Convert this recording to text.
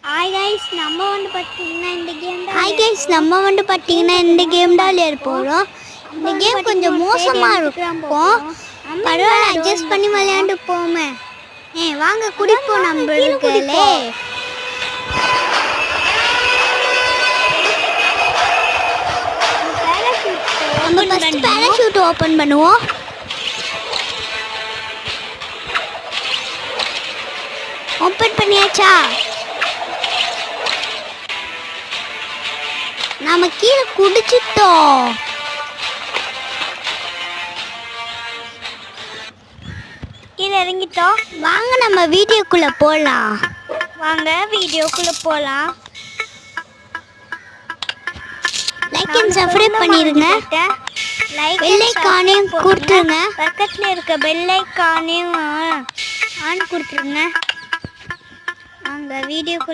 Hi guys நம்ம வந்து பார்த்தீங்கன்னா இந்த கேம் தான் விளையாட போகிறோம். இந்த கேம் கொஞ்சம் மோசமாக இருக்கும், பரவாயில்ல அட்ஜஸ்ட் பண்ணி விளையாண்டு போமே. வாங்க குடிப்போம் நம்மளுக்குலே. நம்ம ஃபர்ஸ்ட் பேராஷூட் ஓபன் பண்ணுவோம். ஓபன் பண்ணியாச்சா? நாம கீழே குடிச்சிட்டோம். கீழே இறங்கிட்டோம். வாங்க நம்ம வீடியோக்குள்ள போலாம். லைக் அண்ட் சப்ஸ்கிரைப் பண்ணிருங்க. பெல் ஐகானையும் கொடுத்துருங்க. பக்கத்துல இருக்க பெல் ஐகானையும் ஆன் கொடுத்துருங்க. வாங்க வீடியோக்குள்ள